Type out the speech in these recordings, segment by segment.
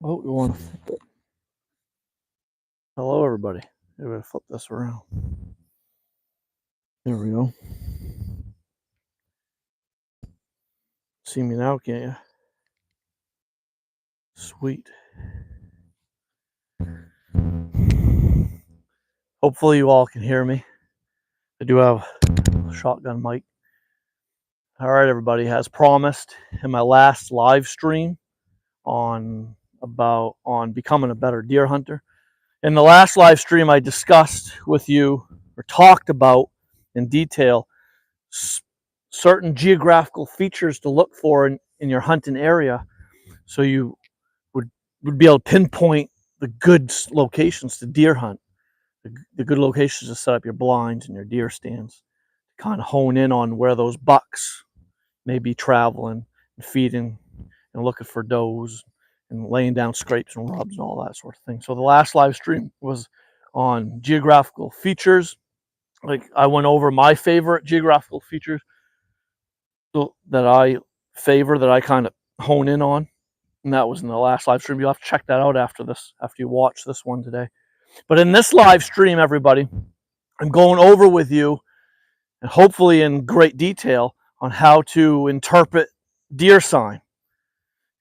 Oh, you want to flip it? Hello, everybody. I'm going to flip this around. There we go. See me now, can't you? Sweet. Hopefully you all can hear me. I do have a shotgun mic. All right, everybody. As promised in my last live stream on becoming a better deer hunter. In the last live stream, I discussed with you or talked about in detail certain geographical features to look for in your hunting area, so you would be able to pinpoint the good locations to deer hunt, the good locations to set up your blinds and your deer stands, to kind of hone in on where those bucks may be traveling and feeding and looking for does and laying down scrapes and rubs and all that sort of thing. So the last live stream was on geographical features. Like, I went over my favorite geographical features that I favor, that I kind of hone in on, and that was in the last live stream. You'll have to check that out after you watch this one today. But in this live stream, everybody, I'm going over with you, and hopefully in great detail, on how to interpret deer sign.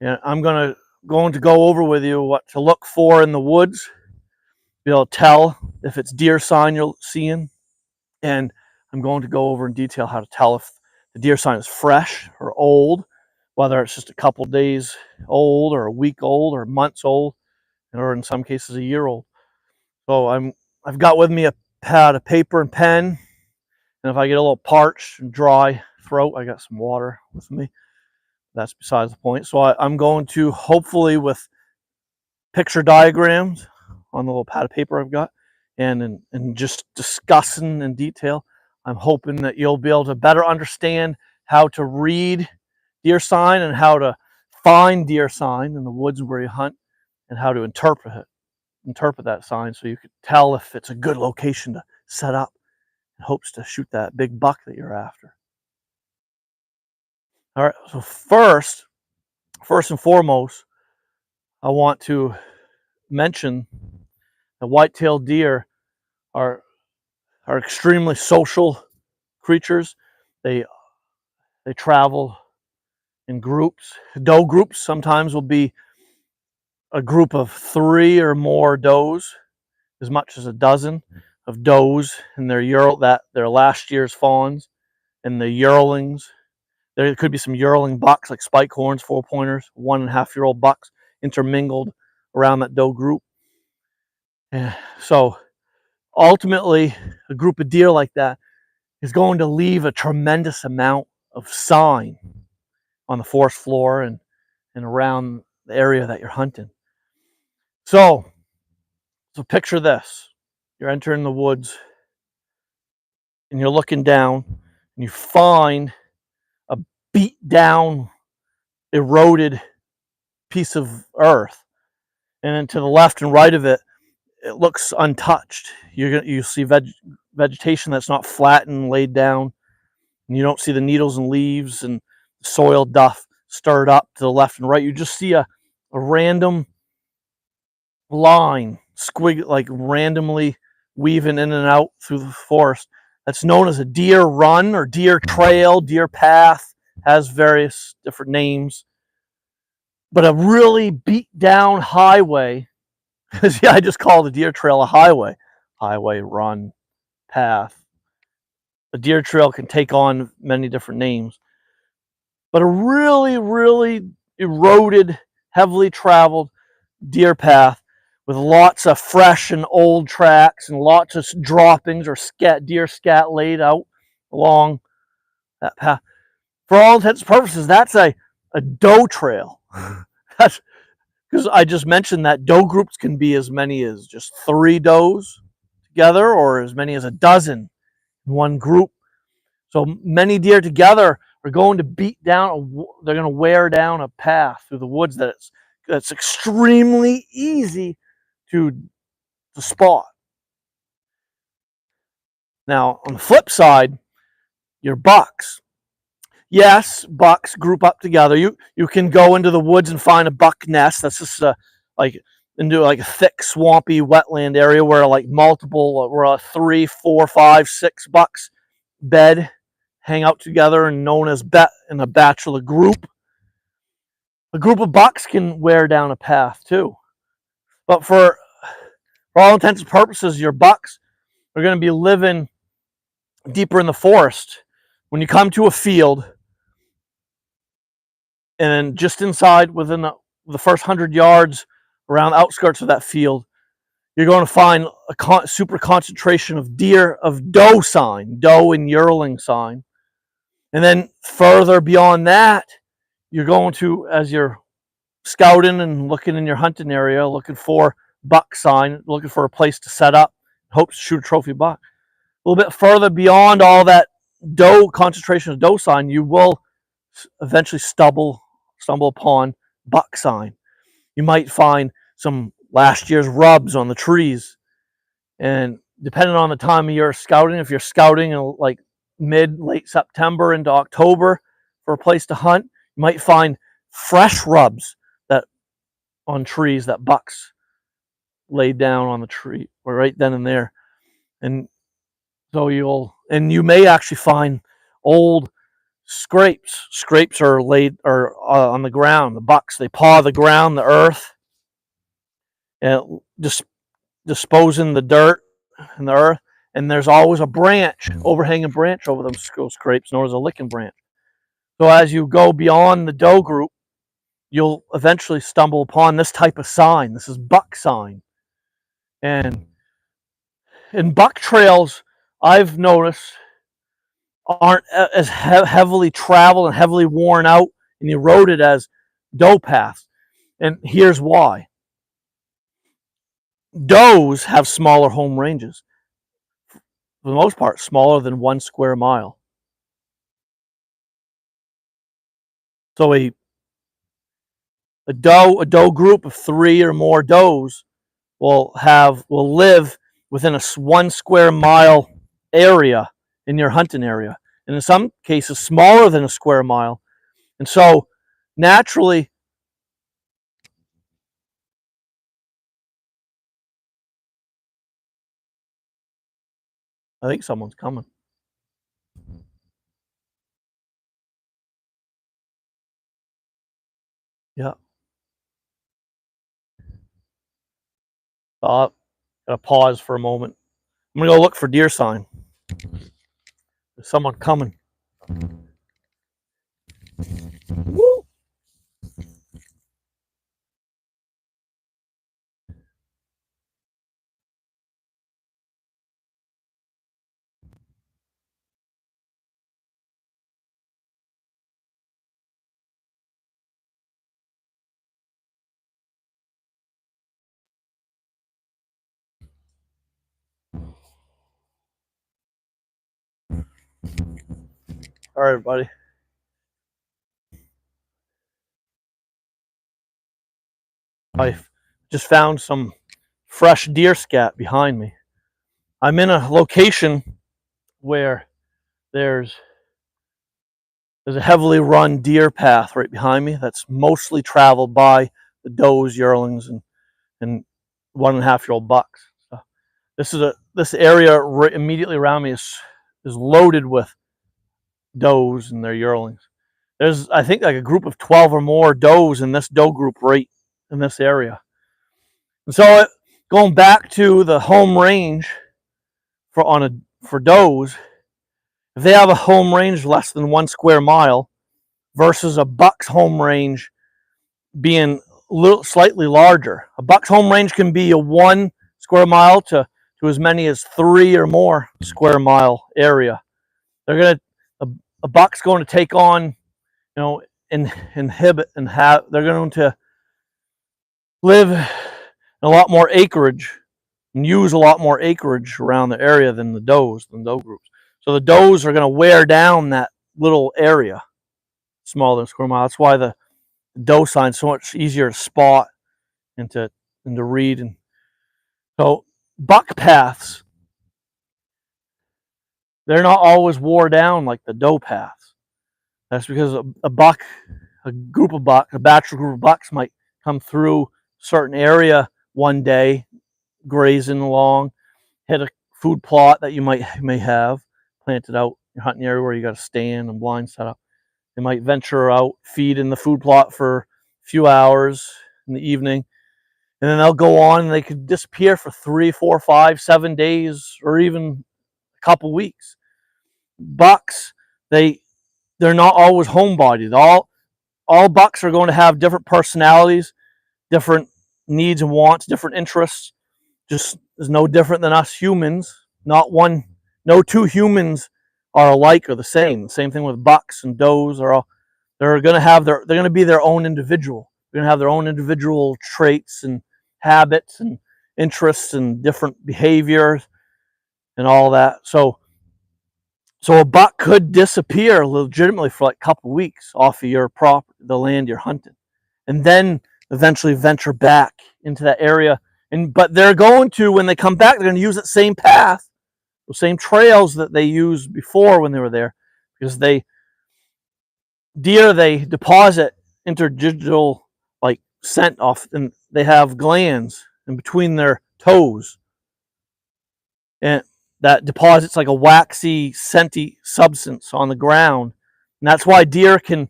And I'm going to go over with you what to look for in the woods, be able to tell if it's deer sign you're seeing, and I'm going to go over in detail how to tell if the deer sign is fresh or old, whether it's just a couple days old or a week old or months old, or in some cases a year old. So I've got with me a pad of paper and pen, and if I get a little parched and dry throat, I got some water with me. That's besides the point. So I'm going to, hopefully with picture diagrams on the little pad of paper I've got, and just discussing in detail, I'm hoping that you'll be able to better understand how to read deer sign and how to find deer sign in the woods where you hunt, and how to interpret that sign, so you can tell if it's a good location to set up in hopes to shoot that big buck that you're after. All right, so first and foremost, I want to mention that white-tailed deer are extremely social creatures. They travel in groups. Doe groups sometimes will be a group of 3 or more does, as much as a dozen of does, and their last year's fawns, and the yearlings. There could be some yearling bucks, like spike horns, 4-pointers, 1.5-year-old bucks intermingled around that doe group. So ultimately, a group of deer like that is going to leave a tremendous amount of sign on the forest floor and around the area that you're hunting. So picture this. You're entering the woods and you're looking down and you find a beat down, eroded piece of earth. And then to the left and right of it, it looks untouched. You see vegetation that's not flattened, laid down. And you don't see the needles and leaves and soil duff stirred up to the left and right. You just see a random line, like randomly weaving in and out through the forest. That's known as a deer run or deer trail, deer path, has various different names. But a really beat down highway, because I just call the deer trail a highway. Highway, run, path. A deer trail can take on many different names. But a really, really eroded, heavily traveled deer path with lots of fresh and old tracks and lots of droppings or deer scat laid out along that path. For all intents and purposes, that's a doe trail. That's because I just mentioned that doe groups can be as many as just 3 does together, or as many as a dozen in one group. So many deer together are going to beat down, they're going to wear down a path through the woods that's extremely easy to spot. Now, on the flip side, your bucks. Yes, bucks group up together. You can go into the woods and find a buck nest. That's just a like into like a thick, swampy wetland area where like multiple, where 3, 4, 5, 6 bucks bed, hang out together, and known as in a bachelor group. A group of bucks can wear down a path too. But for all intents and purposes, your bucks are going to be living deeper in the forest. When you come to a field, and just inside, within the first 100 yards around the outskirts of that field, you're going to find a super concentration of doe sign, doe and yearling sign. And then further beyond that, you're going to, as you're scouting and looking in your hunting area, looking for buck sign, looking for a place to set up, hope to shoot a trophy buck. A little bit further beyond all that concentration of doe sign, you will eventually stumble upon buck sign. You might find some last year's rubs on the trees, and depending on the time of year scouting, if you're scouting in like late September into October for a place to hunt, you might find fresh rubs that on trees that bucks laid down on the tree, or right then and there. And so you may actually find old scrapes. Scrapes are laid on the ground. The bucks, they paw the ground, the earth, and just disposing the dirt and the earth. And there's always a branch, overhanging branch over them scrapes, known as a licking branch. So as you go beyond the doe group, you'll eventually stumble upon this type of sign. This is buck sign. And in buck trails, I've noticed, aren't as heavily traveled and heavily worn out and eroded as doe paths. And here's why. Does have smaller home ranges. For the most part, smaller than 1 square mile. So a doe group of 3 or more does will live within a 1 square mile area in your hunting area, and in some cases smaller than a square mile. And so naturally, I think someone's coming. Yeah. Gotta pause for a moment. I'm gonna go look for deer sign. There's someone coming. Woo! All right, everybody. I just found some fresh deer scat behind me. I'm in a location where there's a heavily run deer path right behind me that's mostly traveled by the does, yearlings, and 1.5-year-old bucks. So this area right immediately around me is loaded with does and their yearlings. There's, I think, like a group of 12 or more does in this doe group right in this area. And so going back to the home range for does, if they have a home range less than 1 square mile versus a buck's home range being slightly larger. A buck's home range can be a 1 square mile to as many as 3 or more square mile area. They're a buck's going to take on, inhibit and they're going to live in a lot more acreage and use a lot more acreage around the area than the doe groups. So the does are going to wear down that little area smaller than a square mile. That's why the doe sign is so much easier to spot and to read. And so buck paths, they're not always wore down like the doe paths. That's because a bachelor group of bucks might come through certain area one day, grazing along, hit a food plot that you may have planted out in your hunting area where you got a stand and blind set up. They might venture out, feed in the food plot for a few hours in the evening, and then they'll go on and they could disappear for 3, 4, 5, 7 days, or even a couple weeks. Bucks, they're not always homebodied. All bucks are going to have different personalities, different needs and wants, different interests. Just is no different than us humans. No two humans are alike or the same. The same thing with bucks and does they're going to be their own individual. They're going to have their own individual traits and habits and interests and different behaviors and all that. So a buck could disappear legitimately for like a couple weeks off of your property, the land you're hunting, and then eventually venture back into that area. But they're going to, when they come back, they're going to use that same path, the same trails that they used before when they were there, because they deposit interdigital like scent off, and they have glands in between their toes, and that deposits like a waxy, scenty substance on the ground. And that's why deer can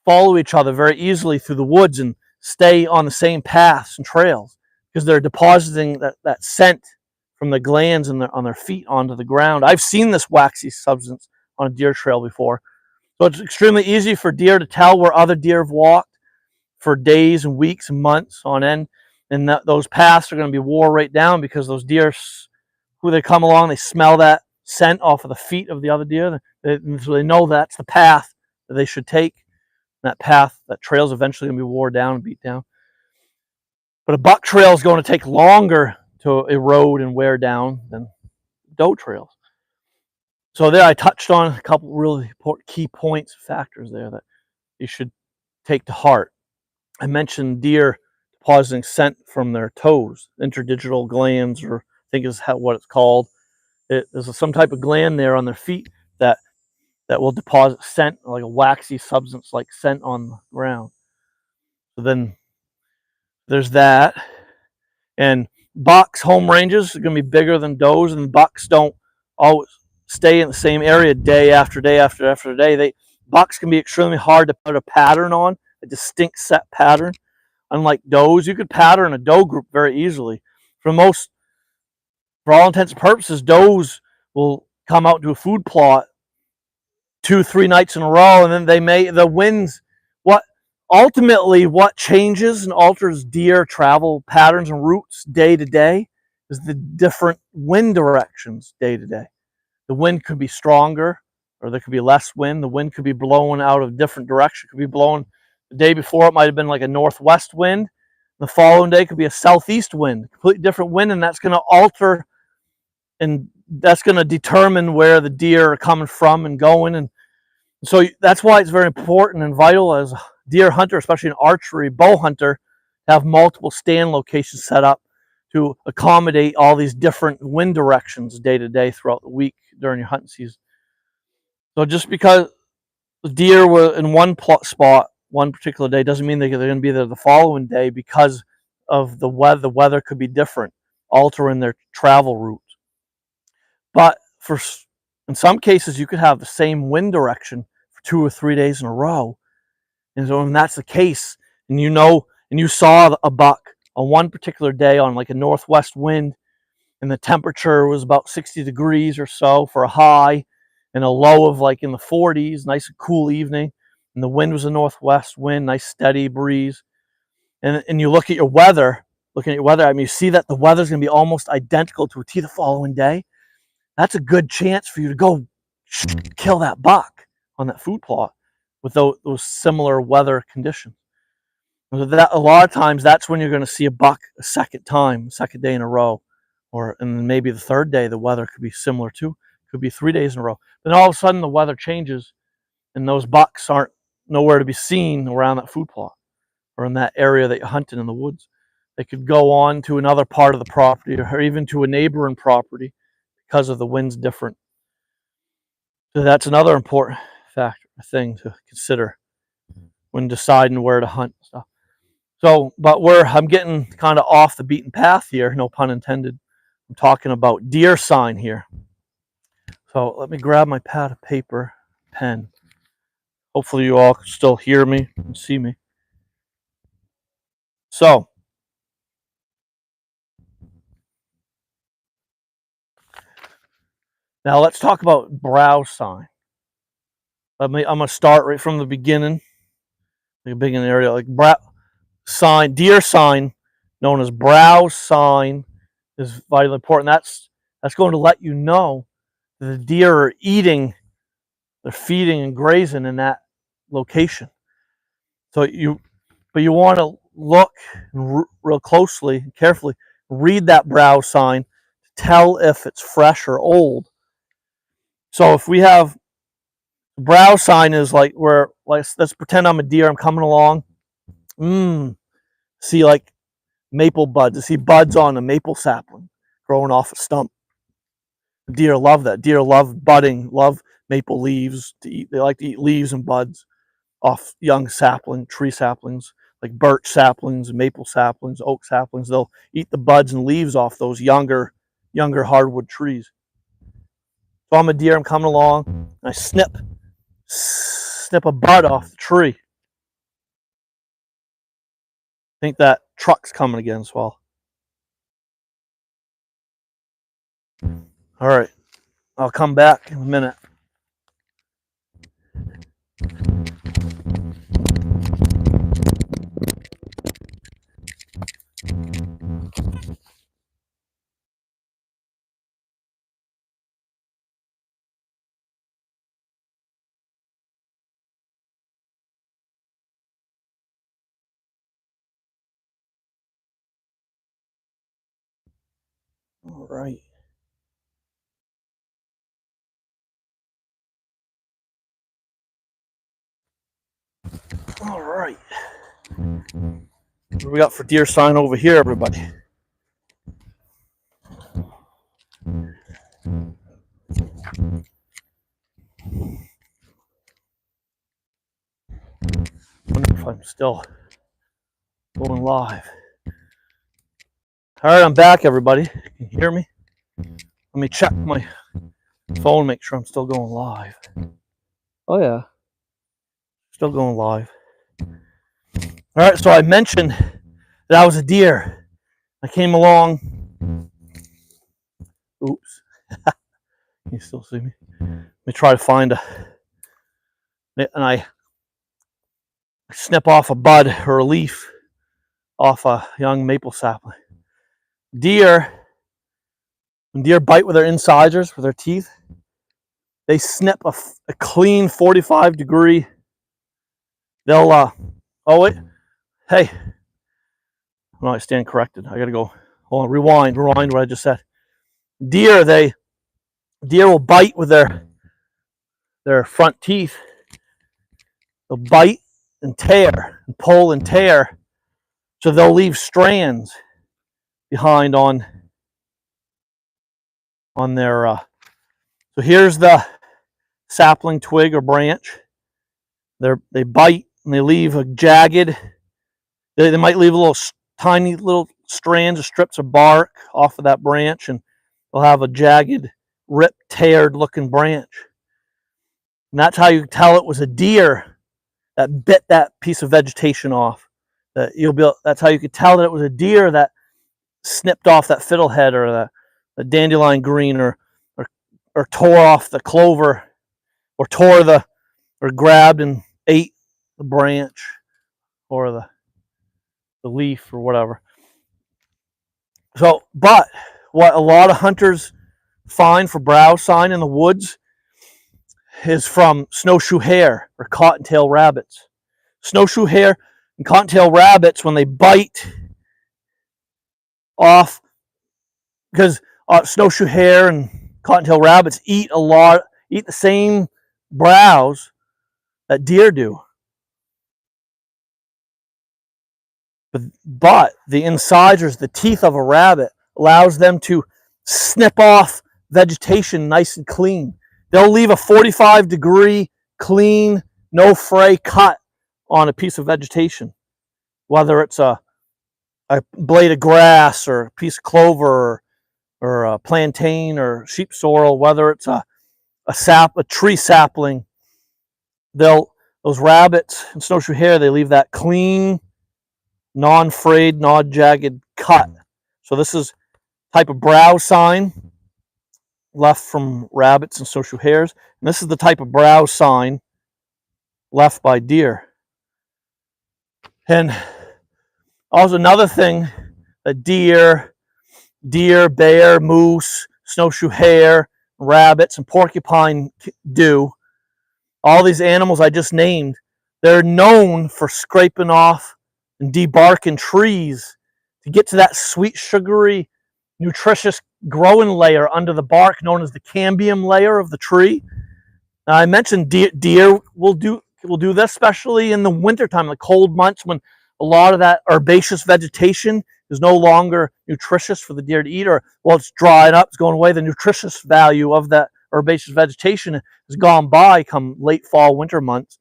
follow each other very easily through the woods and stay on the same paths and trails, because they're depositing that scent from the glands on their feet onto the ground. I've seen this waxy substance on a deer trail before. So it's extremely easy for deer to tell where other deer have walked for days and weeks and months on end. And those paths are going to be wore right down, because those deer, who they come along, they smell that scent off of the feet of the other deer. So they know that's the path that they should take. That path, that trail is eventually going to be wore down and beat down. But a buck trail is going to take longer to erode and wear down than doe trails. So there I touched on a couple really important key points, factors there that you should take to heart. I mentioned deer depositing scent from their toes, interdigital glands, or I think is what it's called. There's some type of gland there on their feet that will deposit scent, like a waxy substance like scent on the ground. So then there's that. And bucks, home ranges are going to be bigger than does, and bucks don't always stay in the same area day after day after day. Bucks can be extremely hard to put a pattern on, a distinct set pattern. Unlike does, you could pattern a doe group very easily. For all intents and purposes, does will come out to a food plot 2-3 nights in a row, and then the winds. What changes and alters deer travel patterns and routes day to day is the different wind directions day to day. The wind could be stronger, or there could be less wind. The wind could be blowing out of different direction. It could be blowing the day before, it might have been like a northwest wind. The following day could be a southeast wind, completely different wind, and that's going to alter, and that's going to determine where the deer are coming from and going. And so that's why it's very important and vital as a deer hunter, especially an archery bow hunter, to have multiple stand locations set up to accommodate all these different wind directions day to day throughout the week during your hunting season. So just because the deer were in one spot one particular day doesn't mean they're going to be there the following day, because of the weather. The weather could be different, altering their travel route. But in some cases, you could have the same wind direction for 2 or 3 days in a row. And so when that's the case, and you saw a buck on one particular day on like a northwest wind, and the temperature was about 60 degrees or so for a high, and a low of like in the 40s, nice and cool evening, and the wind was a northwest wind, nice steady breeze. And you looking at your weather, I mean, you see that the weather's going to be almost identical to a T the following day. That's a good chance for you to go kill that buck on that food plot with those similar weather conditions. That a lot of times that's when you're going to see a buck a second day in a row, and maybe the third day the weather could be similar too. Could be 3 days in a row. Then all of a sudden the weather changes, and those bucks aren't nowhere to be seen around that food plot or in that area that you're hunting in the woods. They could go on to another part of the property, or even to a neighboring property, because of the wind's different. So that's another important thing to consider when deciding where to hunt and stuff. So, but I'm getting kind of off the beaten path here, no pun intended. I'm talking about deer sign here. So let me grab my pad of paper, pen. Hopefully you all can still hear me and see me. So, now let's talk about brow sign. I'm gonna start right from the beginning. The beginning area, like brow sign, deer sign, known as brow sign, is vitally important. That's going to let you know that the deer are eating, they're feeding and grazing in that location. So you want to look real closely, carefully, read that brow sign to tell if it's fresh or old. So if we have brow sign is like where, like, let's pretend I'm a deer, I'm coming along. See like maple buds. I see buds on a maple sapling growing off a stump. Deer love that. Deer love budding, love maple leaves to eat. They like to eat leaves and buds off young tree saplings, like birch saplings, maple saplings, oak saplings. They'll eat the buds and leaves off those younger hardwood trees. So I'm a deer, I'm coming along, and I snip a bud off the tree. I think that truck's coming again, Swell. All right, I'll come back in a minute. All right. All right. What do we got for deer sign over here, everybody? I wonder if I'm still going live. All right, I'm back, everybody. Can you hear me? Let me check my phone, make sure I'm still going live. Oh, yeah. Still going live. All right, so I mentioned that I was a deer. I came along. Oops. Can you still see me? Let me try to find and I snip off a bud or a leaf off a young maple sapling. When deer bite with their incisors, with their teeth, they snip a clean 45-degree. They'll, oh wait, hey, no, I stand corrected. I gotta go. Hold on, rewind what I just said. Deer will bite with their front teeth. They'll bite and tear, and pull and tear, so they'll leave strands behind on their. So here's the sapling, twig, or branch. They bite and they leave a jagged. They might leave tiny little strands or strips of bark off of that branch, and they'll have a jagged, ripped, teared looking branch. And that's how you tell it was a deer that bit that piece of vegetation off. That's how you could tell that it was a deer that snipped off that fiddlehead or the dandelion green or tore off the clover or grabbed and ate the branch or the leaf or whatever. So, but what a lot of hunters find for brow sign in the woods is from snowshoe hare or cottontail rabbits. Snowshoe hare and cottontail rabbits, when they bite off, because snowshoe hare and cottontail rabbits eat the same brows that deer do. But the incisors, the teeth of a rabbit, allows them to snip off vegetation nice and clean. They'll leave a 45-degree clean, no fray cut on a piece of vegetation. whether it's a blade of grass or a piece of clover or a plantain or sheep sorrel, whether it's a tree sapling, those rabbits and snowshoe hare, they leave that clean, non-frayed, non-jagged cut. So this is type of brow sign left from rabbits and snowshoe hares, and this is the type of brow sign left by deer. And also another thing that deer, bear, moose, snowshoe hare, rabbits, and porcupine do, all these animals I just named, they're known for scraping off and debarking trees to get to that sweet, sugary, nutritious growing layer under the bark known as the cambium layer of the tree. Now, I mentioned deer will do this, especially in the wintertime, the cold months when a lot of that herbaceous vegetation is no longer nutritious for the deer to eat, or, well, it's dried up, it's going away. The nutritious value of that herbaceous vegetation has gone by come late fall, winter months.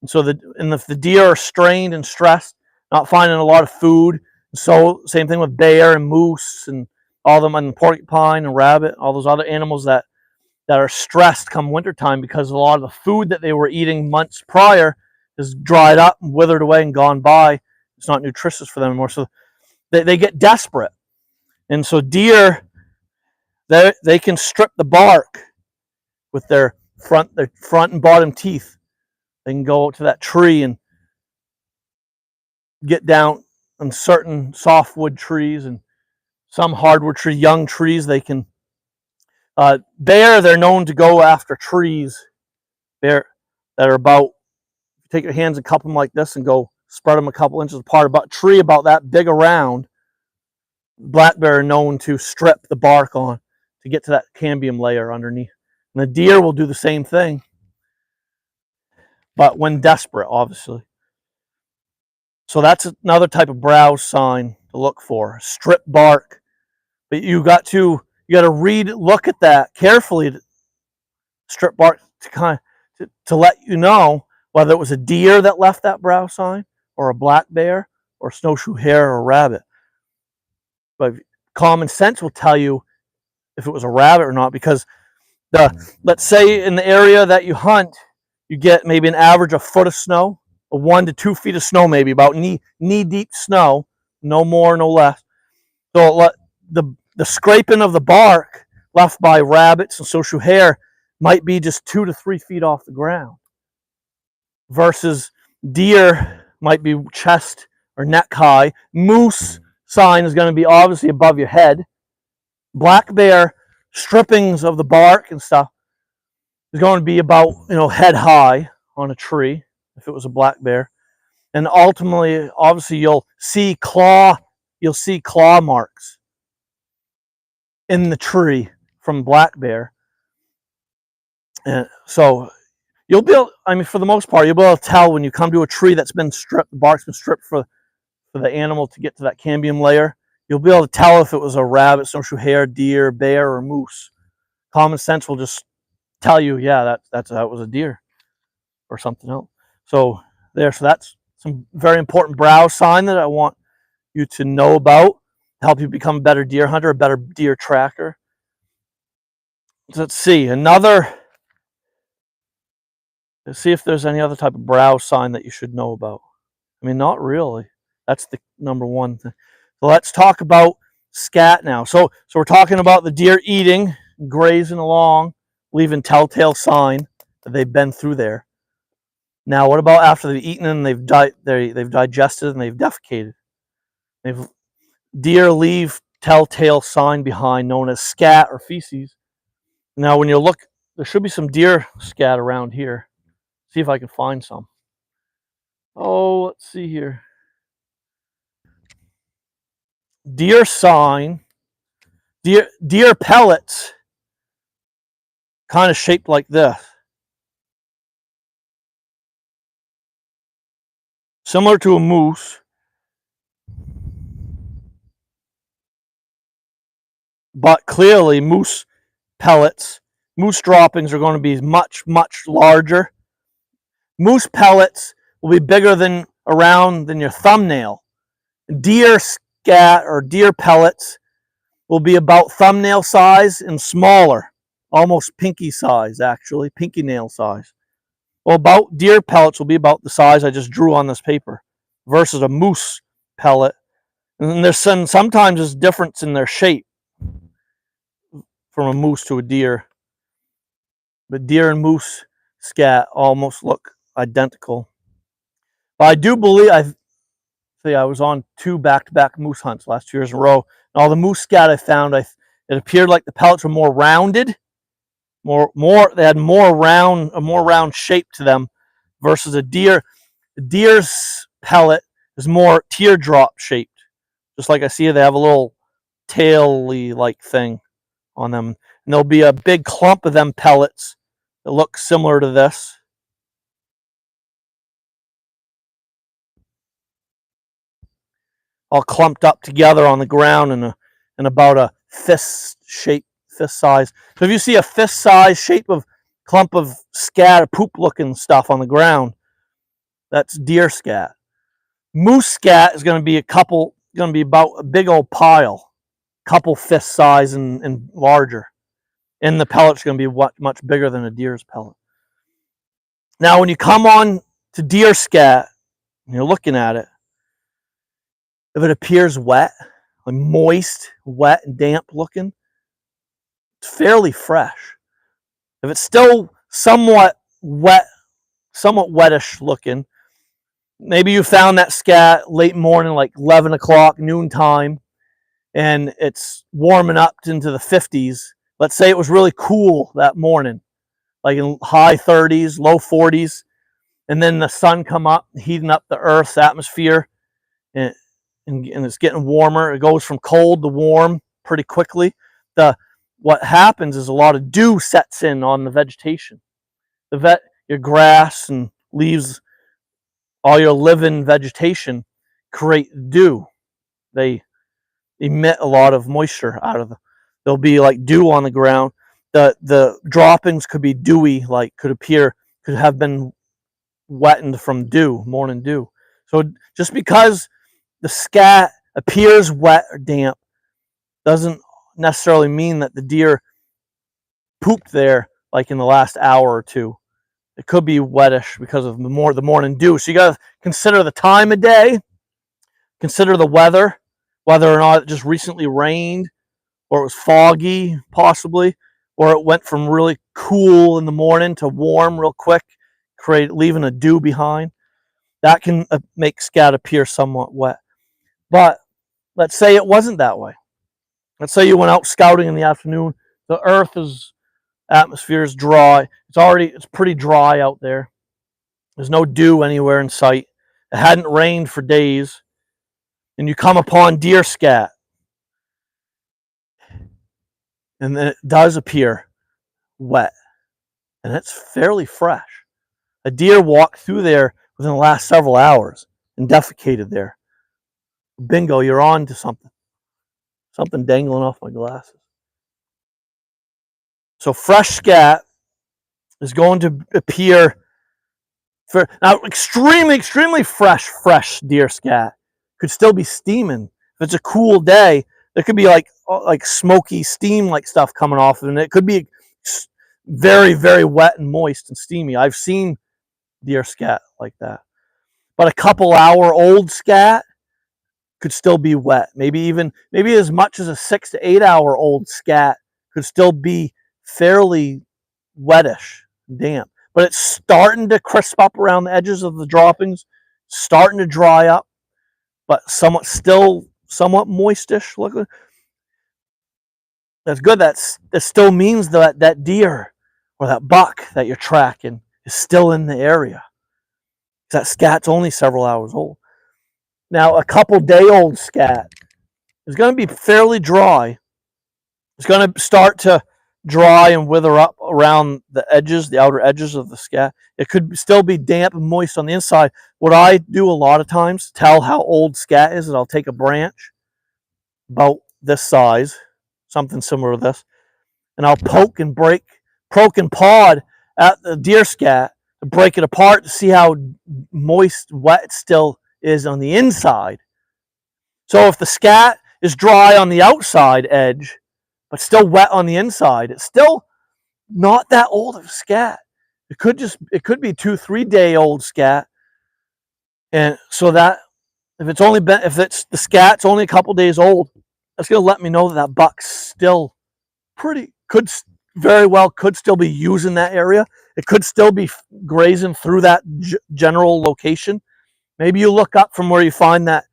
And so if the deer are strained and stressed, not finding a lot of food, so same thing with bear and moose and all of them, and porcupine and rabbit, all those other animals that are stressed come wintertime because a lot of the food that they were eating months prior is dried up and withered away and gone by. It's not nutritious for them anymore. So they get desperate. And so deer, they can strip the bark with their front and bottom teeth. They can go to that tree and get down on certain softwood trees and some hardwood tree, young trees. They can bear, they're known to go after trees that are about, take your hands and cup them like this and go spread them a couple inches apart, about a tree about that big around. Black bear are known to strip the bark on to get to that cambium layer underneath. And the deer will do the same thing, but when desperate, obviously. So that's another type of browse sign to look for. Strip bark. But you got to look at that carefully. Strip bark to let you know whether it was a deer that left that brow sign, or a black bear, or snowshoe hare, or a rabbit. But common sense will tell you if it was a rabbit or not, because let's say in the area that you hunt, you get maybe an average of foot of snow, 1 to 2 feet of snow, maybe about knee deep snow, no more, no less. So the scraping of the bark left by rabbits and snowshoe hare might be just 2 to 3 feet off the ground, versus deer might be chest or neck high. Moose sign is going to be obviously above your head. Black bear strippings of the bark and stuff is going to be about, head high on a tree if it was a black bear. And ultimately, obviously, you'll see claw marks in the tree from black bear. And so you'll be able, for the most part, you'll be able to tell when you come to a tree that's been stripped, the bark's been stripped for the animal to get to that cambium layer. You'll be able to tell if it was a rabbit, snowshoe hare, deer, bear, or moose. Common sense will just tell you, yeah, that was a deer or something else. So that's some very important browse sign that I want you to know about to help you become a better deer hunter, a better deer tracker. Let's see let's see if there's any other type of browse sign that you should know about. Not really. That's the number one thing. So let's talk about scat now. So we're talking about the deer eating, grazing along, leaving telltale sign that they've been through there. Now, what about after they've eaten and they've digested and they've defecated? Deer leave telltale sign behind known as scat or feces. Now, when you look, there should be some deer scat around here. See if I can find some. Oh, let's see here. Deer sign, deer pellets, kind of shaped like this. Similar to a moose, but clearly moose pellets, moose droppings are going to be much, much larger. Moose pellets will be bigger than around than your thumbnail. Deer scat or deer pellets will be about thumbnail size and smaller, almost pinky size, actually, pinky nail size. Well, about deer pellets will be about the size I just drew on this paper versus a moose pellet. And there's sometimes there's difference in their shape from a moose to a deer. But deer and moose scat almost look identical. But I do believe, I was on 2 back-to-back moose hunts last 2 years in a row. And all the moose scat I found, it appeared like the pellets were more rounded, they had a more round shape to them versus a deer. The deer's pellet is more teardrop shaped. Just like I see they have a little taily like thing on them. And there'll be a big clump of them pellets that look similar to this. All clumped up together on the ground in about a fist size. So if you see a fist size shape of clump of scat or poop looking stuff on the ground, that's deer scat. Moose scat is going to be about a big old pile, couple fist size and larger. And the pellet's going to be much bigger than a deer's pellet. Now, when you come on to deer scat, and you're looking at it, if it appears wet, like moist, wet, and damp looking, it's fairly fresh. If it's still somewhat wet, somewhat wettish looking, maybe you found that scat late morning, like 11 o'clock, noontime, and it's warming up into the 50s. Let's say it was really cool that morning, like in high 30s, low 40s, and then the sun come up, heating up the Earth's atmosphere, and it's getting warmer. It goes from cold to warm pretty quickly. What happens is a lot of dew sets in on the vegetation. Your grass and leaves, all your living vegetation create dew. They emit a lot of moisture out of them. There'll be like dew on the ground. The droppings could be dewy, could have been wetted from dew, morning dew. So just because the scat appears wet or damp doesn't necessarily mean that the deer pooped there like in the last hour or two. It could be wettish because of the morning dew. So you got to consider the time of day, consider the weather, whether or not it just recently rained, or it was foggy possibly, or it went from really cool in the morning to warm real quick, leaving a dew behind. That can make scat appear somewhat wet. But let's say it wasn't that way. Let's say you went out scouting in the afternoon. The Earth's atmosphere is dry. It's pretty dry out there. There's no dew anywhere in sight. It hadn't rained for days. And you come upon deer scat. And then it does appear wet. And it's fairly fresh. A deer walked through there within the last several hours and defecated there. Bingo, you're on to something. Something dangling off my glasses. So fresh scat is going to appear now extremely fresh deer scat could still be steaming. If it's a cool day, there could be like smoky steam like stuff coming off of it, and it could be very, very wet and moist and steamy. I've seen deer scat like that. But a couple hour old scat could still be wet. Maybe as much as a 6 to 8 hour old scat could still be fairly wettish, damp. But it's starting to crisp up around the edges of the droppings, starting to dry up, but somewhat moistish looking. That's good. That still means that deer or that buck that you're tracking is still in the area. That scat's only several hours old. Now, a couple day old scat is going to be fairly dry. It's going to start to dry and wither up around the outer edges of the scat. It could still be damp and moist on the inside. What I do a lot of times to tell how old scat is I'll take a branch about this size, something similar to this, and I'll poke and prod at the deer scat break it apart to see how moist, wet it still is on the inside. So if the scat is dry on the outside edge, but still wet on the inside, it's still not that old of a scat. It could be 2-3 day old scat. And so that if the scat's only a couple days old, that's going to let me know that buck's still could still be using that area. It could still be grazing through that general location. Maybe you look up from where you find that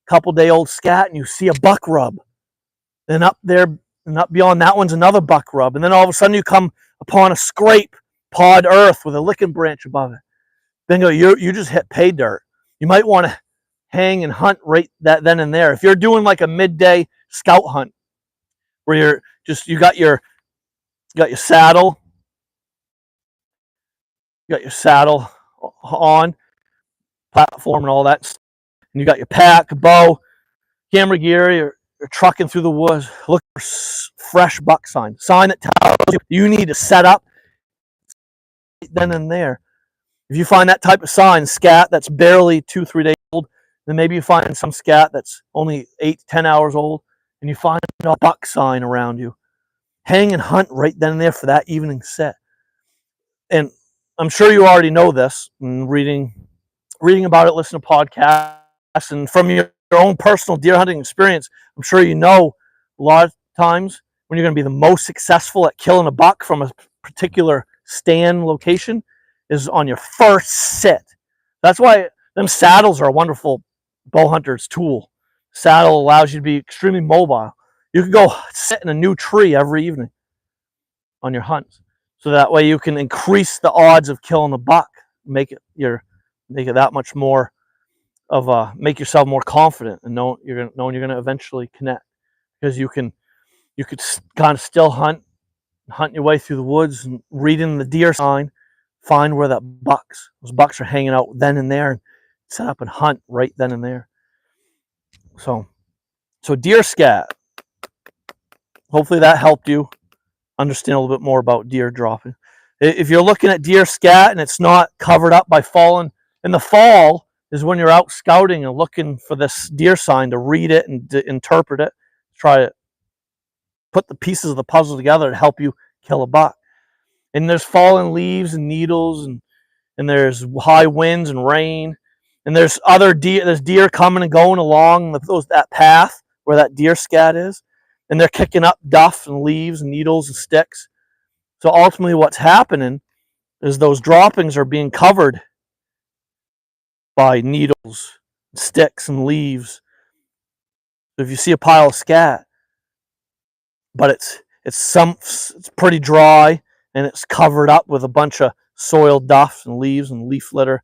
couple day old scat and you see a buck rub. Then up there and up beyond that one's another buck rub. And then all of a sudden you come upon a scrape pawed earth with a licking branch above it. Bingo, you just hit pay dirt. You might want to hang and hunt right then and there. If you're doing like a midday scout hunt where you got your saddle, on, platform and all that, and you got your pack, bow, camera gear, you're trucking through the woods, look for fresh buck sign that tells you need to set up then and there. If you find that type of sign, scat that's barely 2-3 days old, then maybe you find some scat that's only 8-10 hours old, and you find a buck sign around you. Hang and hunt right then and there for that evening set. And I'm sure you already know this, and reading about it, listening to podcasts, and from your own personal deer hunting experience, I'm sure you know a lot of times when you're going to be the most successful at killing a buck from a particular stand location is on your first sit. That's why them saddles are a wonderful bow hunter's tool. Saddle allows you to be extremely mobile. You can go sit in a new tree every evening on your hunts, so that way you can increase the odds of killing a buck. Make it that much more of make yourself more confident and knowing you're going to eventually connect, because you could kind of still hunt your way through the woods and reading the deer sign, find where those bucks are hanging out then and there, and set up and hunt right then and there. So deer scat. Hopefully that helped you understand a little bit more about deer dropping. If you're looking at deer scat and it's not covered up by fallen, in the fall is when you're out scouting and looking for this deer sign to read it and to interpret it, try to put the pieces of the puzzle together to help you kill a buck. And there's fallen leaves and needles, and there's high winds and rain, and there's deer coming and going along that path where that deer scat is, and they're kicking up duff and leaves and needles and sticks. So ultimately what's happening is those droppings are being covered by needles, sticks, and leaves. So if you see a pile of scat, but it's pretty dry and it's covered up with a bunch of soiled duff and leaves and leaf litter,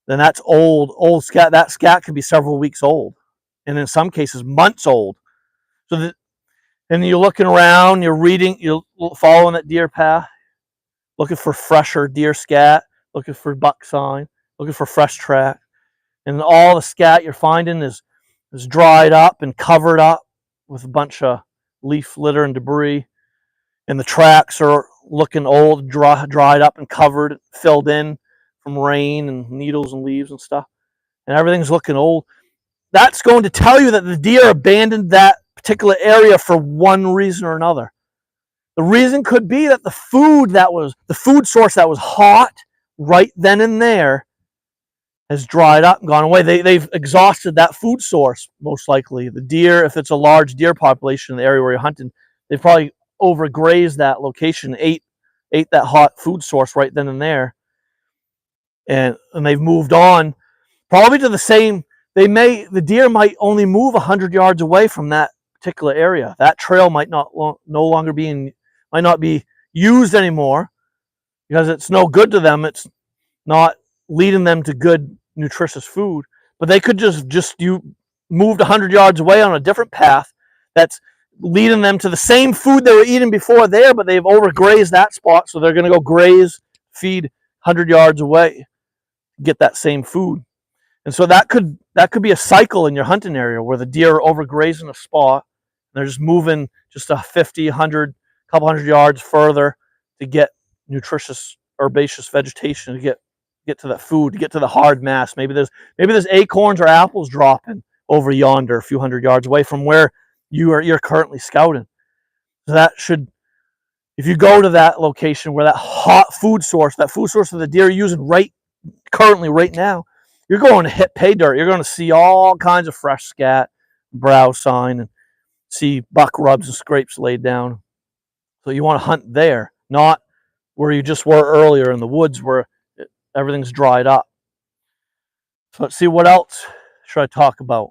then that's old scat. That scat could be several weeks old, and in some cases months old. And you're looking around, you're following that deer path, looking for fresher deer scat, looking for buck sign, looking for fresh track, and all the scat you're finding is dried up and covered up with a bunch of leaf litter and debris, and the tracks are looking old, dried up and covered, filled in from rain and needles and leaves and stuff, and everything's looking old. That's going to tell you that the deer abandoned that particular area for one reason or another. The reason could be that the food source that was hot right then and there has dried up and gone away. They've exhausted that food source, most likely. The deer, if it's a large deer population in the area where you're hunting, they've probably overgrazed that location, ate that hot food source right then and there, and they've moved on, probably to the same. The deer might only move 100 yards away from that particular area. That trail might no longer be used anymore because it's no good to them. It's not leading them to good, nutritious food. But they could you moved 100 yards away on a different path that's leading them to the same food they were eating before there, but they've overgrazed that spot, so they're going to go feed 100 yards away, get that same food. And so that could be a cycle in your hunting area where the deer are overgrazing a spot. They're just moving just a 50, 100, couple hundred yards further to get nutritious herbaceous vegetation, to get get to that food, get to the hard mass. Maybe there's acorns or apples dropping over yonder, a few hundred yards away from where you're currently scouting. So that should, if you go to that location where that hot food source, that food source that the deer are using currently right now, you're going to hit pay dirt. You're going to see all kinds of fresh scat, browse sign, and see buck rubs and scrapes laid down. So you want to hunt there, not where you just were earlier in the woods where everything's dried up. So let's see, what else should I talk about?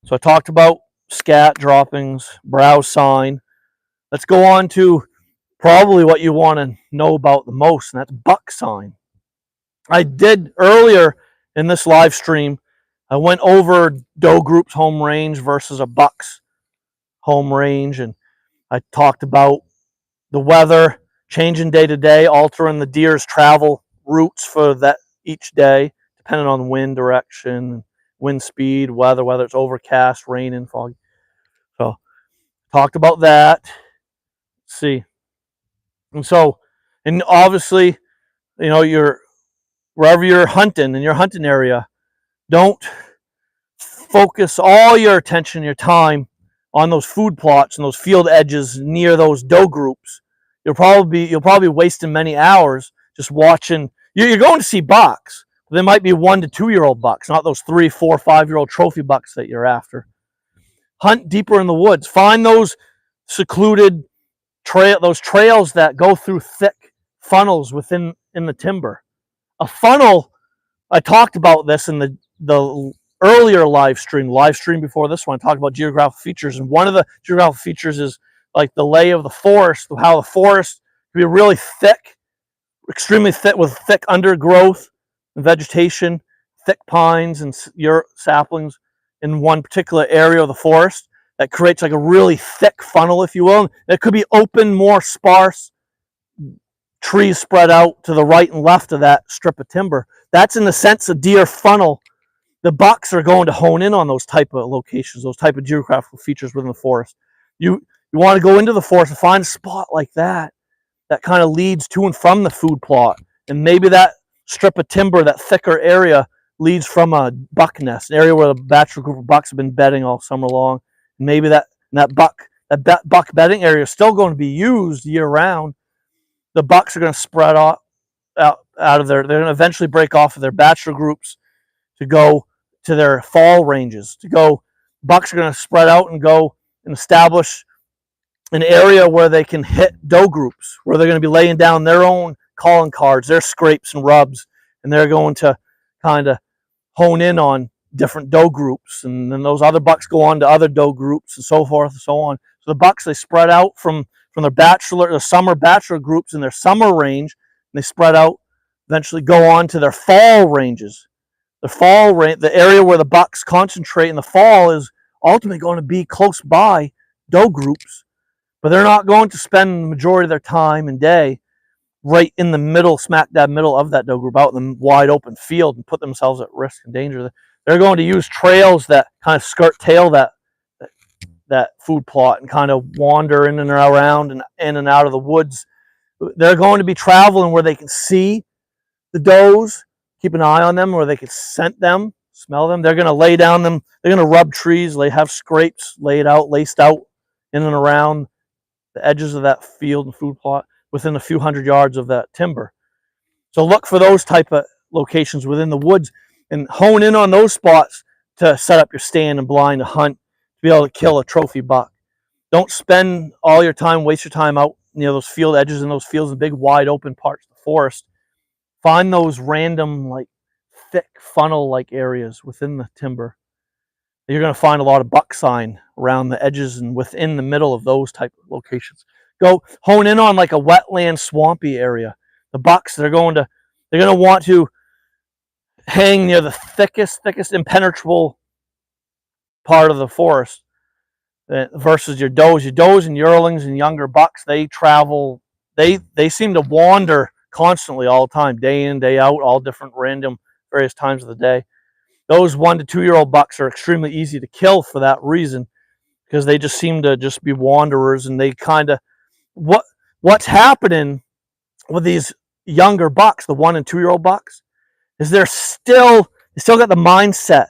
So I talked about scat droppings, browse sign. Let's go on to probably what you want to know about the most, and that's buck sign. I did earlier in this live stream, I went over doe group's home range versus a buck's home range, and I talked about the weather changing day to day, altering the deer's travel routes for that each day, depending on wind direction, wind speed, weather, whether it's overcast, raining, foggy. So talked about that. Let's see. And obviously, wherever you're hunting in your hunting area, don't focus all your attention, your time on those food plots and those field edges near those doe groups. You'll probably be wasting many hours just watching. You're going to see bucks. They might be 1 to 2 year old bucks, not those 3, 4, 5 year old trophy bucks that you're after. Hunt deeper in the woods. Find those secluded those trails that go through thick funnels within the timber. A funnel, I talked about this in the earlier live stream before this one. I talked about geographical features, and one of the geographical features is like the lay of the forest, how the forest can be really thick, extremely thick, with thick undergrowth and vegetation, thick pines and saplings in one particular area of the forest that creates like a really thick funnel, if you will. It could be open, more sparse trees spread out to the right and left of that strip of timber. That's in the sense of deer funnel. The bucks are going to hone in on those type of locations, those type of geographical features within the forest. You want to go into the forest and find a spot like that kind of leads to and from the food plot. And maybe that strip of timber, that thicker area, leads from a buck nest, an area where the bachelor group of bucks have been bedding all summer long. And maybe that buck bedding area is still going to be used year round. The bucks are going to spread out of they're going to eventually break off of their bachelor groups to go to their fall ranges. Bucks are going to spread out and go and establish an area where they can hit doe groups, where they're going to be laying down their own calling cards, their scrapes and rubs, and they're going to kind of hone in on different doe groups, and then those other bucks go on to other doe groups, and so forth and so on. So the bucks, they spread out from their summer bachelor groups in their summer range, and they spread out, eventually go on to their fall ranges. The area where the bucks concentrate in the fall is ultimately going to be close by doe groups, but they're not going to spend the majority of their time and day right in the middle, smack dab middle of that doe group, out in the wide open field, and put themselves at risk and danger. They're going to use trails that kind of skirt tail that food plot and kind of wander in and around and in and out of the woods. They're going to be traveling where they can see the does, keep an eye on them, where they can scent them, smell them. They're going to lay down them. They're going to rub trees. They have scrapes laid out, laced out in and around the edges of that field and food plot within a few hundred yards of that timber. So look for those type of locations within the woods and hone in on those spots to set up your stand and blind to hunt, to be able to kill a trophy buck. Don't spend all your time, waste your time out near those field edges and those fields and big wide open parts of the forest. Find those random, like thick funnel like areas within the timber. You're going to find a lot of buck sign around the edges and within the middle of those type of locations. Go hone in on like a wetland, swampy area. The bucks, they're going to want to hang near the thickest impenetrable part of the forest versus your does. Your does and yearlings and younger bucks, they travel. They seem to wander constantly all the time, day in, day out, all different random various times of the day. Those 1 to 2 year old bucks are extremely easy to kill for that reason, because they just seem to just be wanderers, and they kind of what's happening with these younger bucks, the 1 and 2 year old bucks, is they still got the mindset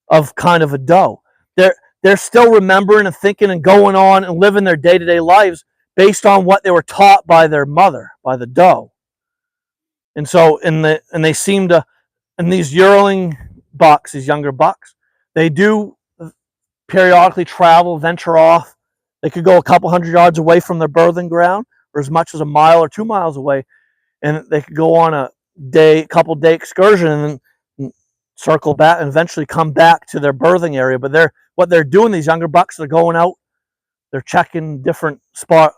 of kind of a doe. They're still remembering and thinking and going on and living their day-to-day lives based on what they were taught by their mother, by the doe. And so they seem to, in these yearling bucks, these younger bucks, they do periodically travel, venture off. They could go a couple hundred yards away from their birthing ground, or as much as a mile or 2 miles away, and they could go on a couple day excursion and then circle back and eventually come back to their birthing area. But what they're doing, these younger bucks, they're going out, they're checking different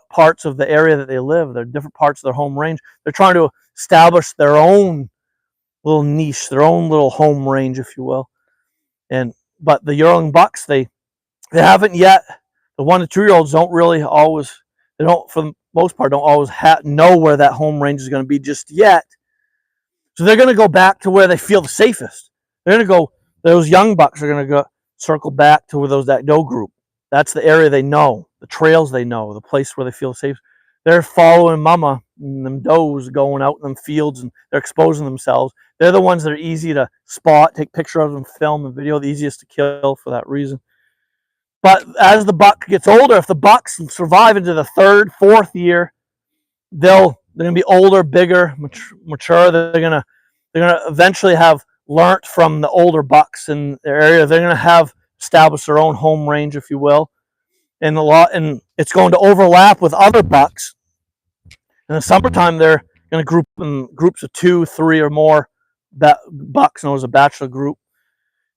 parts of the area that they live. They're different parts of their home range. They're trying to establish their own little niche, their own little home range, if you will. But the yearling bucks, they haven't yet. The 1 to 2 year olds don't really always, they don't, for the most part, don't always know where that home range is going to be just yet. So they're going to go back to where they feel the safest. They're going to go, those young bucks are going to go circle back to where that doe group. That's the area they know, the trails they know, the place where they feel safe. They're following mama and them does going out in them fields, and they're exposing themselves. They're the ones that are easy to spot, take picture of them, film and video, the easiest to kill for that reason. But as the buck gets older, if the bucks survive into the 3rd, 4th year, they're going to be older, bigger, mature. They're going to eventually have learnt from the older bucks in their area. They're going to have established their own home range, if you will, and it's going to overlap with other bucks. In the summertime, they're going to group in groups of 2, 3, or more bucks, known as a bachelor group,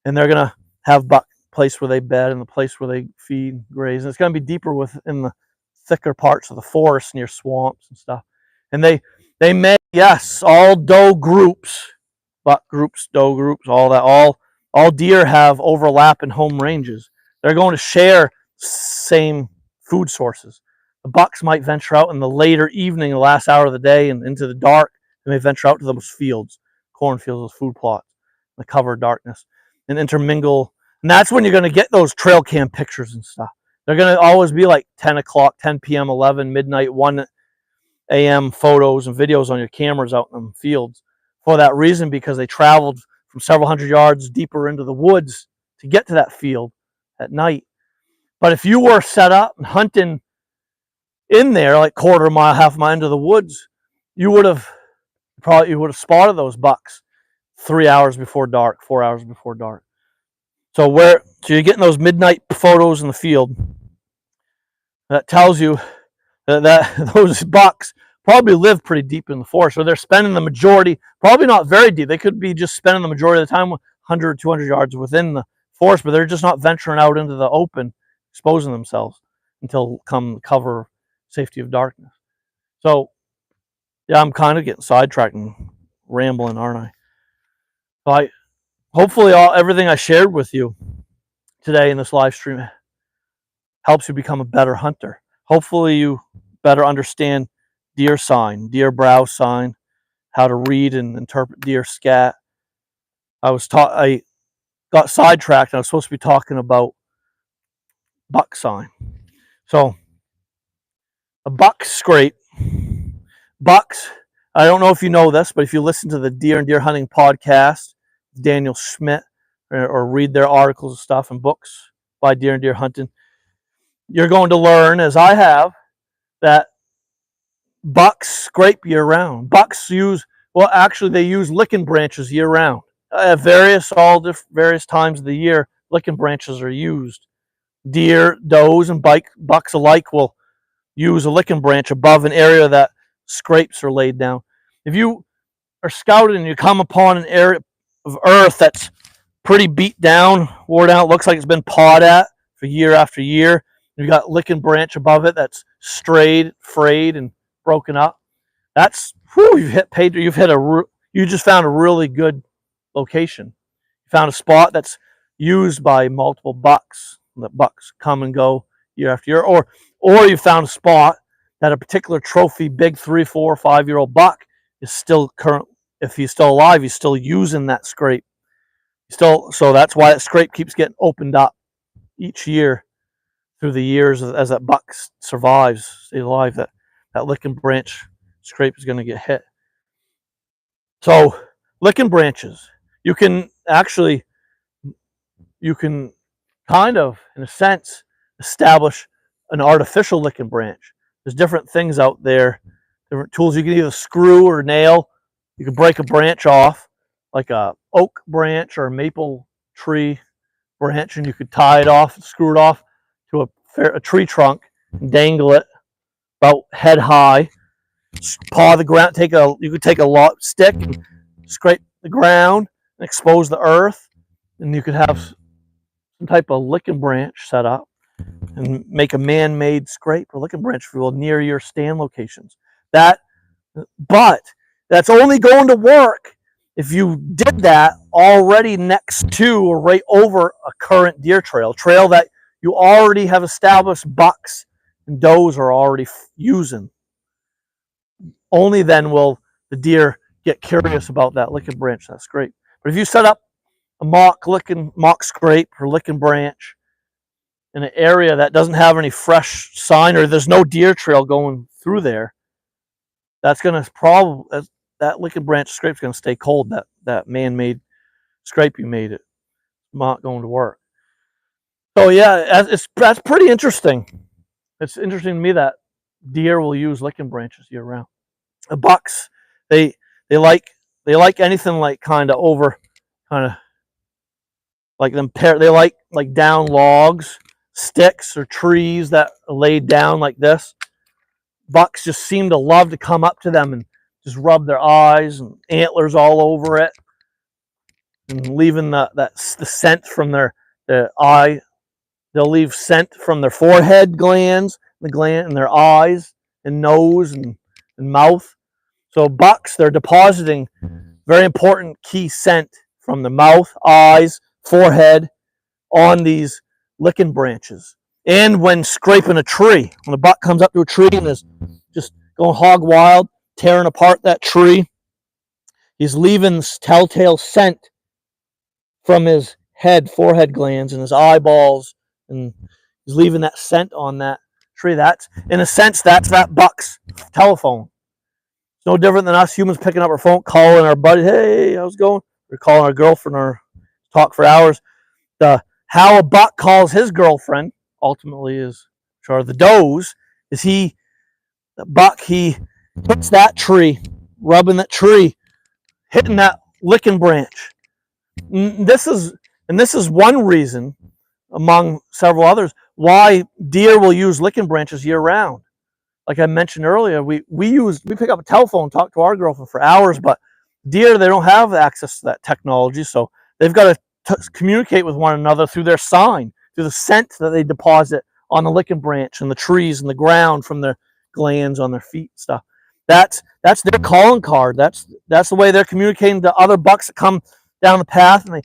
and they're going to have place where they bed and the place where they feed, graze. And it's going to be deeper within the thicker parts of the forest near swamps and stuff. And they may, yes, all doe groups, buck groups, doe groups, all that, all deer have overlapping home ranges. They're going to share same food sources. The bucks might venture out in the later evening, the last hour of the day, and into the dark. They may venture out to those fields, cornfields, those food plots, the cover of darkness, and intermingle. And that's when you're going to get those trail cam pictures and stuff. They're going to always be like 10 o'clock, 10 p.m., 11, midnight, 1 a.m. photos and videos on your cameras out in the fields for that reason, because they traveled from several hundred yards deeper into the woods to get to that field at night. But if you were set up and hunting in there, like quarter mile, half mile into the woods, you would have spotted those bucks 3 hours before dark, 4 hours before dark. So you're getting those midnight photos in the field. That tells you that those bucks probably live pretty deep in the forest, or they're spending the majority, probably not very deep. They could be just spending the majority of the time 100 or 200 yards within the forest, but they're just not venturing out into the open, exposing themselves until come cover, safety of darkness. So, yeah, I'm kind of getting sidetracked and rambling, aren't I? So hopefully everything I shared with you today in this live stream helps you become a better hunter. Hopefully you better understand deer sign, deer brow sign, how to read and interpret deer scat. I got sidetracked and I was supposed to be talking about buck sign. So a buck scrape, bucks, I don't know if you know this, but if you listen to the Deer and Deer Hunting podcast, Daniel Schmidt, or read their articles and stuff and books by Deer and Deer Hunting, you're going to learn, as I have, that bucks scrape year round. Bucks use licking branches year round. At various times of the year, licking branches are used. Deer, does, and bucks alike will use a licking branch above an area that scrapes are laid down. If you are scouting and you come upon an area of earth that's pretty beat down, wore down, looks like it's been pawed at for year after year, you've got licking branch above it that's strayed, frayed, and broken up. That's you just found a really good location. You found a spot that's used by multiple bucks. The bucks come and go year after year, or you found a spot that a particular trophy, big 3, 4, 5-year-old buck is still current. If he's still alive, he's still using that scrape. So that's why that scrape keeps getting opened up each year through the years as that buck survives, stays alive. That licking branch scrape is going to get hit. So licking branches, you can kind of, in a sense, establish an artificial licking branch. There's different things out there, different tools. You can either screw or nail. You can break a branch off, like a oak branch or a maple tree branch, and you could tie it off, screw it off to a tree trunk, and dangle it about head high. Paw the ground. You could take a stick and scrape the ground and expose the earth, and you could have some type of licking branch set up and make a man-made scrape or licking branch, if you will, near your stand locations. But that's only going to work if you did that already next to or right over a current deer trail that you already have established bucks and does are already using. Only then will the deer get curious about that licking branch, that scrape. But if you set up a mock scrape or licking branch in an area that doesn't have any fresh sign or there's no deer trail going through there, that's going to that licking branch scrape is going to stay cold. That man-made scrape you made, it not going to work. So yeah, that's pretty interesting. It's interesting to me that deer will use licking branches year round. The bucks, they like anything like kind of like them they like down logs, sticks or trees that are laid down like this. Bucks just seem to love to come up to them and just rub their eyes and antlers all over it, and leaving the scent from their eye. They'll leave scent from their forehead glands, and their eyes and nose and mouth. So bucks, they're depositing very important key scent from the mouth, eyes, forehead on these licking branches. And when scraping a tree, when a buck comes up to a tree and is just going hog wild, tearing apart that tree, he's leaving this telltale scent from his forehead glands and his eyeballs, and he's leaving that scent on that tree. That's, in a sense, that's that buck's telephone. It's no different than us humans picking up our phone, calling our buddy, hey, how's it going? We're calling our girlfriend or talk for hours. How a buck calls his girlfriend ultimately is, or the does, is the buck, he hits that tree, rubbing that tree, hitting that licking branch. This is one reason, among several others, why deer will use licking branches year round. Like I mentioned earlier, we pick up a telephone, talk to our girlfriend for hours, but deer, they don't have access to that technology, so they've got to communicate with one another through their sign, through the scent that they deposit on the licking branch and the trees and the ground from their glands on their feet and stuff. That's their calling card. That's the way they're communicating to other bucks that come down the path, and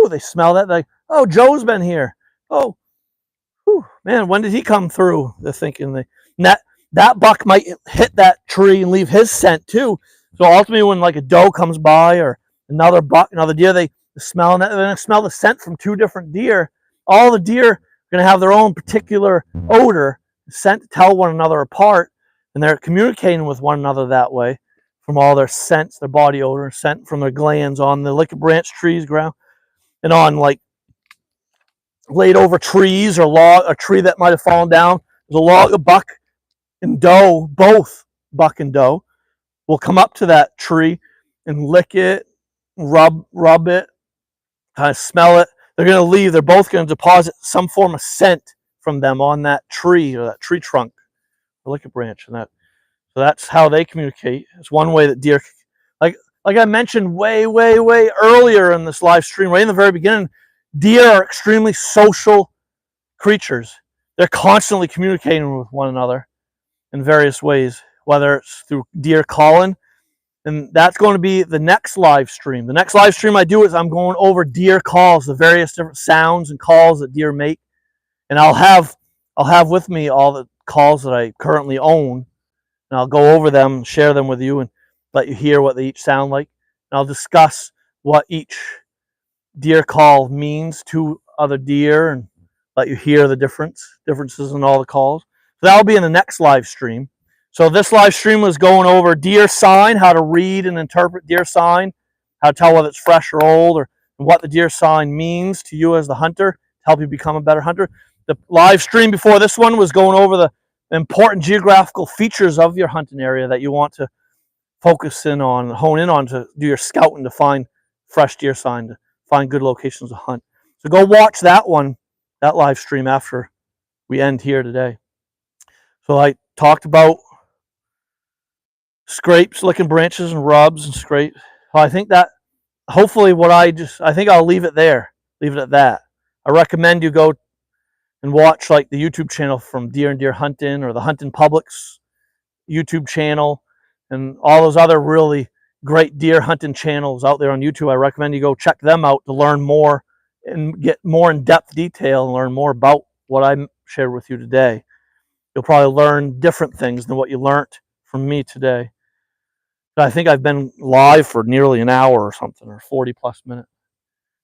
they smell that. They're like, oh, Joe's been here. Oh, man, when did he come through? They're thinking that buck might hit that tree and leave his scent too. So ultimately, when like a doe comes by or another deer, they smell that. They're going to smell the scent from two different deer. All the deer are going to have their own particular odor, scent to tell one another apart, and they're communicating with one another that way from all their scents, their body odor, scent from their glands on the licking branch trees, ground, and on like laid over trees or a tree that might have fallen down. There's a log, a buck and doe, both buck and doe, will come up to that tree and lick it, rub it, kind of smell it. They're going to leave. They're both going to deposit some form of scent from them on that tree or that tree trunk, the licking branch, and so that's how they communicate. It's one way that deer, like I mentioned way earlier in this live stream, right in the very beginning, deer are extremely social creatures. They're constantly communicating with one another in various ways, whether it's through deer calling, and that's going to be the next live stream. The next live stream I do is I'm going over deer calls, the various different sounds and calls that deer make, and I'll have with me all the calls that I currently own, and I'll go over them, share them with you, and let you hear what they each sound like. And I'll discuss what each deer call means to other deer and let you hear the differences in all the calls. So that'll be in the next live stream. So this live stream was going over deer sign, how to read and interpret deer sign, how to tell whether it's fresh or old, or what the deer sign means to you as the hunter, to help you become a better hunter. The live stream before this one was going over the important geographical features of your hunting area that you want to focus in on, hone in on to do your scouting to find fresh deer sign, to find good locations to hunt. So go watch that one, that live stream after we end here today. So I talked about scrapes, licking branches and rubs and scrape. I think that hopefully I think I'll leave it there, leave it at that. I recommend you go and watch like the YouTube channel from Deer and Deer Hunting, or the Hunting Public's YouTube channel, and all those other really great deer hunting channels out there on YouTube. I recommend you go check them out to learn more and get more in-depth detail and learn more about what I shared with you today. You'll probably learn different things than what you learned from me today. I think I've been live for nearly an hour or something, or 40 plus minutes.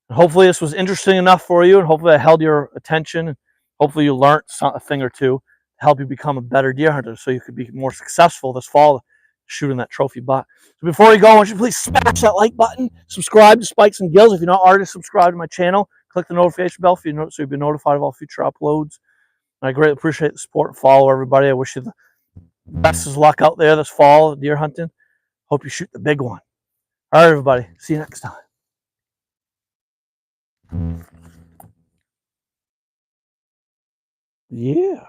And hopefully this was interesting enough for you, and hopefully I held your attention, and hopefully you learned a thing or two to help you become a better deer hunter so you could be more successful this fall shooting that trophy buck. So before you go, I want you to please smash that like button, subscribe to Spikes and Gills. If you're not already subscribed to my channel, click the notification bell so you'll be notified of all future uploads. And I greatly appreciate the support and follow everybody. I wish you the best of luck out there this fall deer hunting. Hope you shoot the big one. All right, everybody. See you next time. Yeah.